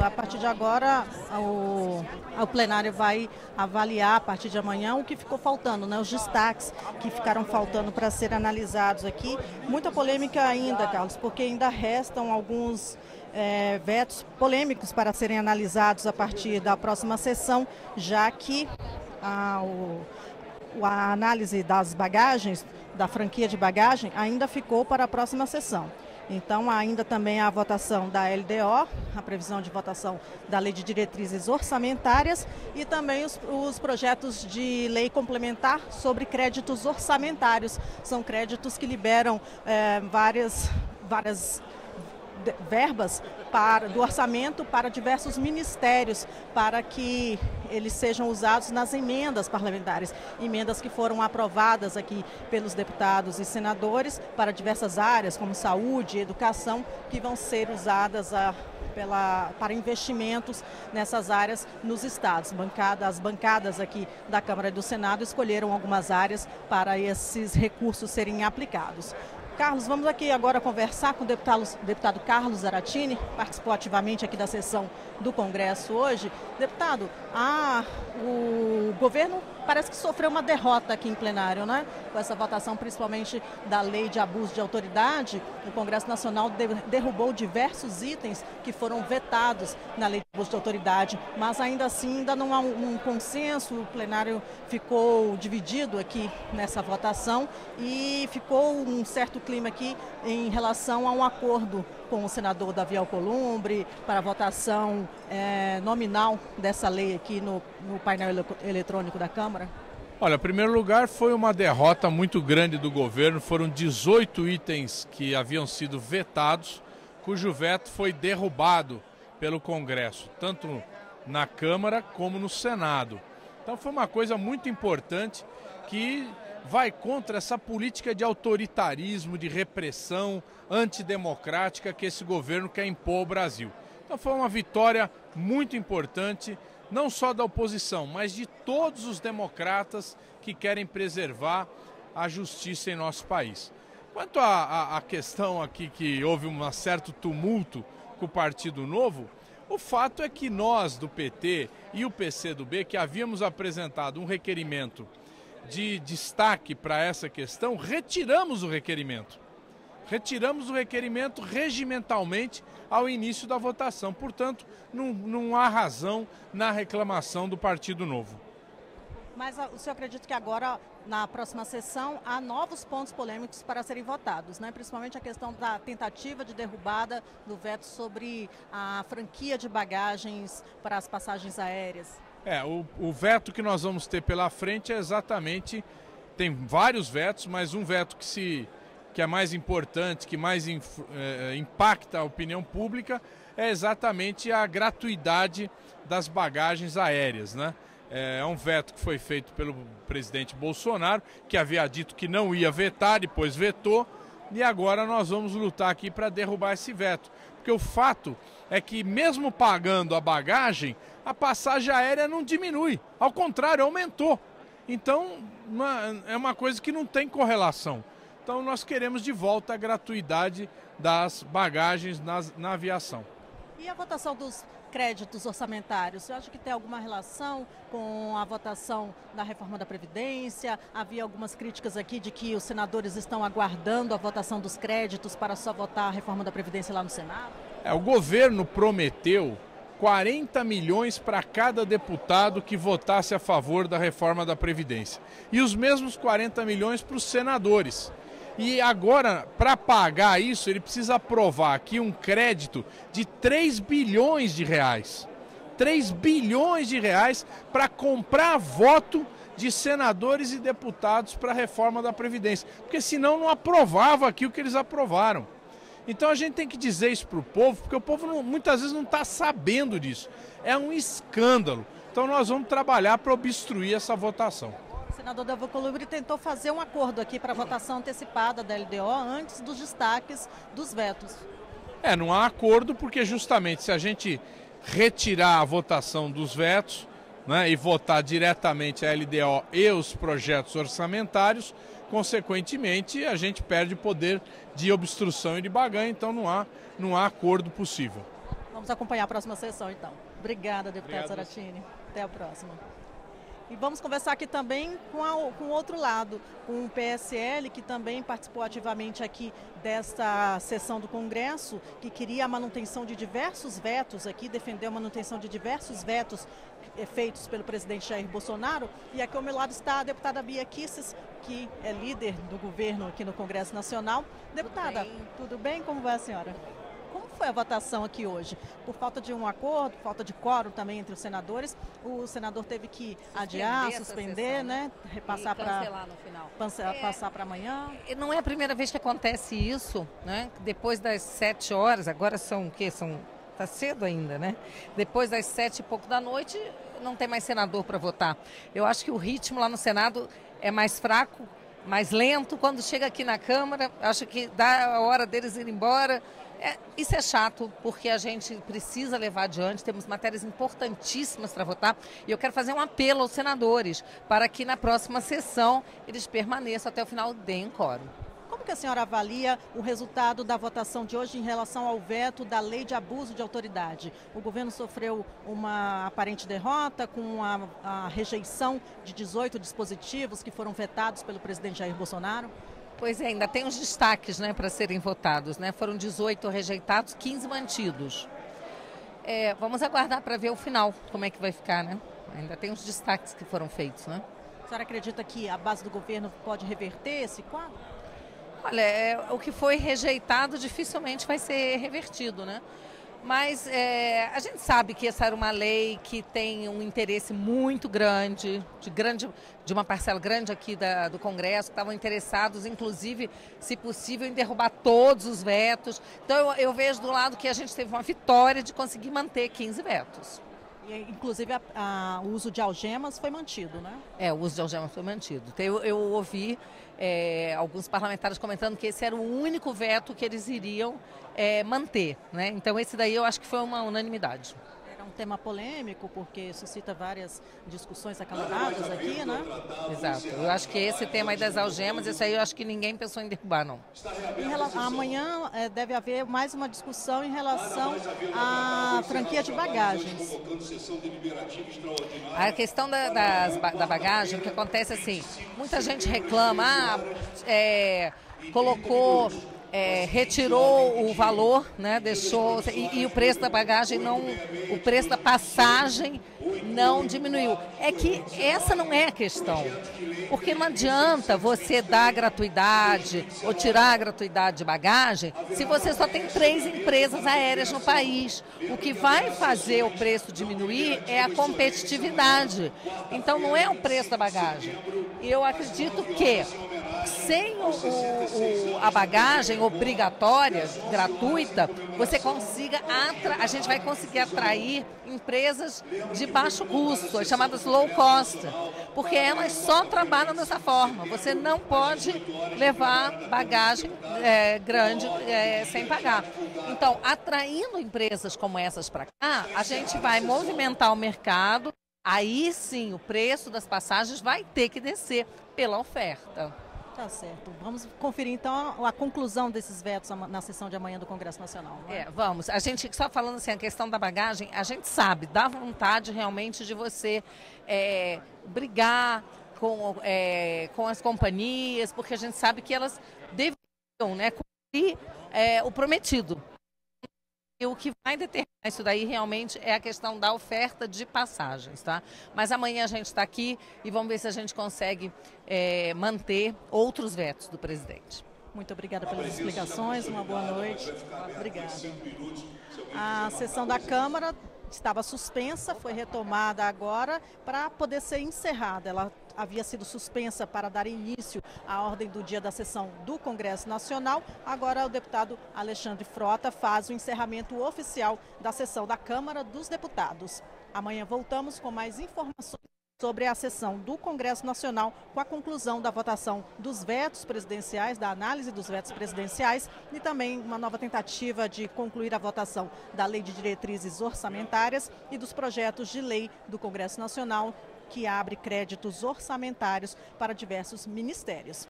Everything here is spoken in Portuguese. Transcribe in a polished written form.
A partir de agora, o plenário vai avaliar, a partir de amanhã, o que ficou faltando, né? Os destaques que ficaram faltando para serem analisados aqui. Muita polêmica ainda, Carlos, porque ainda restam alguns vetos polêmicos para serem analisados a partir da próxima sessão, já que a análise das bagagens, da franquia de bagagem, ainda ficou para a próxima sessão. Então, ainda também a votação da LDO, a previsão de votação da Lei de Diretrizes Orçamentárias e também os projetos de lei complementar sobre créditos orçamentários. São créditos que liberam várias verbas do orçamento para diversos ministérios, para que eles sejam usados nas emendas parlamentares, emendas que foram aprovadas aqui pelos deputados e senadores para diversas áreas, como saúde, educação, que vão ser usadas para investimentos nessas áreas nos estados. As bancadas aqui da Câmara e do Senado escolheram algumas áreas para esses recursos serem aplicados. Carlos, vamos aqui agora conversar com o deputado Carlos Zaratini, participou ativamente aqui da sessão do Congresso hoje. Deputado, o governo parece que sofreu uma derrota aqui em plenário, né? Com essa votação, principalmente da lei de abuso de autoridade, o Congresso Nacional derrubou diversos itens que foram vetados na lei de abuso de autoridade, mas ainda assim ainda não há um consenso, o plenário ficou dividido aqui nessa votação e ficou um certo clima aqui em relação a um acordo com o senador Davi Alcolumbre para a votação nominal dessa lei aqui no painel eletrônico da Câmara? Olha, em primeiro lugar, foi uma derrota muito grande do governo. Foram 18 itens que haviam sido vetados, cujo veto foi derrubado pelo Congresso, tanto na Câmara como no Senado. Então foi uma coisa muito importante que vai contra essa política de autoritarismo, de repressão antidemocrática que esse governo quer impor ao Brasil. Então foi uma vitória muito importante, não só da oposição, mas de todos os democratas que querem preservar a justiça em nosso país. Quanto à questão aqui que houve um certo tumulto com o Partido Novo, o fato é que nós do PT e o PCdoB, que havíamos apresentado um requerimento de destaque para essa questão, retiramos o requerimento. Retiramos o requerimento regimentalmente ao início da votação. Portanto, não há razão na reclamação do Partido Novo. Mas o senhor acredita que agora, na próxima sessão, há novos pontos polêmicos para serem votados, né? Principalmente a questão da tentativa de derrubada do veto sobre a franquia de bagagens para as passagens aéreas? O veto que nós vamos ter pela frente é exatamente, tem vários vetos, mas um veto que é mais importante, que mais impacta a opinião pública, é exatamente a gratuidade das bagagens aéreas, né? É um veto que foi feito pelo presidente Bolsonaro, que havia dito que não ia vetar, depois vetou, e agora nós vamos lutar aqui para derrubar esse veto. Porque o fato é que mesmo pagando a bagagem, a passagem aérea não diminui, ao contrário, aumentou. Então, é uma coisa que não tem correlação. Então nós queremos de volta a gratuidade das bagagens na aviação. E a votação dos créditos orçamentários, você acha que tem alguma relação com a votação da reforma da Previdência? Havia algumas críticas aqui de que os senadores estão aguardando a votação dos créditos para só votar a reforma da Previdência lá no Senado? O governo prometeu 40 milhões para cada deputado que votasse a favor da reforma da Previdência. E os mesmos 40 milhões para os senadores. E agora, para pagar isso, ele precisa aprovar aqui um crédito de 3 bilhões de reais. 3 bilhões de reais para comprar voto de senadores e deputados para a reforma da Previdência. Porque senão não aprovava aqui o que eles aprovaram. Então a gente tem que dizer isso para o povo, porque o povo muitas vezes não está sabendo disso. É um escândalo. Então nós vamos trabalhar para obstruir essa votação. O senador Davi Alcolumbre tentou fazer um acordo aqui para a votação antecipada da LDO antes dos destaques dos vetos. Não há acordo porque justamente se a gente retirar a votação dos vetos, né, e votar diretamente a LDO e os projetos orçamentários, consequentemente a gente perde poder de obstrução e de barganha, então não há acordo possível. Vamos acompanhar a próxima sessão, então. Obrigada, deputado Saratini. Até a próxima. E vamos conversar aqui também com o outro lado, com o PSL, que também participou ativamente aqui desta sessão do Congresso, que queria a manutenção de diversos vetos aqui, defendeu a manutenção de diversos vetos feitos pelo presidente Jair Bolsonaro. E aqui ao meu lado está a deputada Bia Kicis, que é líder do governo aqui no Congresso Nacional. Deputada, tudo bem? Como vai a senhora? Como foi a votação aqui hoje? Por falta de um acordo, falta de quórum também entre os senadores, o senador teve que adiar, suspender, sessão, né? Repassar para no final. Passar para amanhã. Não é a primeira vez que acontece isso, né? Depois das 7 horas, agora são o quê? Tá cedo ainda, né? Depois das 7 e pouco da noite, não tem mais senador para votar. Eu acho que o ritmo lá no Senado é mais fraco, mais lento. Quando chega aqui na Câmara, acho que dá a hora deles ir embora. Isso é chato, porque a gente precisa levar adiante, temos matérias importantíssimas para votar, e eu quero fazer um apelo aos senadores para que na próxima sessão eles permaneçam até o final, deem quórum. Como que a senhora avalia o resultado da votação de hoje em relação ao veto da lei de abuso de autoridade? O governo sofreu uma aparente derrota com a rejeição de 18 dispositivos que foram vetados pelo presidente Jair Bolsonaro? Pois é, ainda tem os destaques, né, para serem votados, né? Foram 18 rejeitados, 15 mantidos. Vamos aguardar para ver o final, como é que vai ficar, né? Ainda tem os destaques que foram feitos, né? A senhora acredita que a base do governo pode reverter esse quadro? Olha, o que foi rejeitado dificilmente vai ser revertido, né? Mas a gente sabe que essa era uma lei que tem um interesse muito grande, de uma parcela grande aqui do Congresso, que estavam interessados, inclusive, se possível, em derrubar todos os vetos. Então, eu vejo do lado que a gente teve uma vitória de conseguir manter 15 vetos. E, inclusive, o uso de algemas foi mantido, né? O uso de algemas foi mantido. Então, eu ouvi alguns parlamentares comentando que esse era o único veto que eles iriam manter, né? Então, esse daí eu acho que foi uma unanimidade. Era um tema polêmico, porque suscita várias discussões acaloradas aqui, né? Exato. Eu acho que esse tema aí das algemas, esse aí eu acho que ninguém pensou em derrubar, não. Amanhã deve haver mais uma discussão em relação à franquia de bagagens. A questão da bagagem, o que acontece assim, muita gente reclama, colocou... retirou o valor, né, deixou e o preço da bagagem o preço da passagem não diminuiu. É que essa não é a questão, porque não adianta você dar gratuidade ou tirar a gratuidade de bagagem se você só tem 3 empresas aéreas no país. O que vai fazer o preço diminuir é a competitividade. Então não é o preço da bagagem. Eu acredito que sem a bagagem obrigatória, gratuita, a gente vai conseguir atrair empresas de baixo custo, as chamadas low cost, porque elas só trabalham dessa forma. Você não pode levar bagagem grande sem pagar. Então, atraindo empresas como essas para cá, a gente vai movimentar o mercado, aí sim o preço das passagens vai ter que descer pela oferta. Tá certo. Vamos conferir, então, a conclusão desses vetos na sessão de amanhã do Congresso Nacional. Né? Vamos. A gente, só falando assim, a questão da bagagem, a gente sabe, dá vontade realmente de você brigar com as companhias, porque a gente sabe que elas deveriam, né, cumprir o prometido. E o que vai determinar isso daí realmente é a questão da oferta de passagens, tá? Mas amanhã a gente está aqui e vamos ver se a gente consegue manter outros vetos do presidente. Muito obrigada pelas explicações, uma boa noite. Obrigada. A sessão da Câmara estava suspensa, foi retomada agora para poder ser encerrada. Ela havia sido suspensa para dar início à ordem do dia da sessão do Congresso Nacional. Agora o deputado Alexandre Frota faz o encerramento oficial da sessão da Câmara dos Deputados. Amanhã voltamos com mais informações sobre a sessão do Congresso Nacional com a conclusão da votação dos vetos presidenciais, da análise dos vetos presidenciais e também uma nova tentativa de concluir a votação da Lei de Diretrizes Orçamentárias e dos projetos de lei do Congresso Nacional que abre créditos orçamentários para diversos ministérios.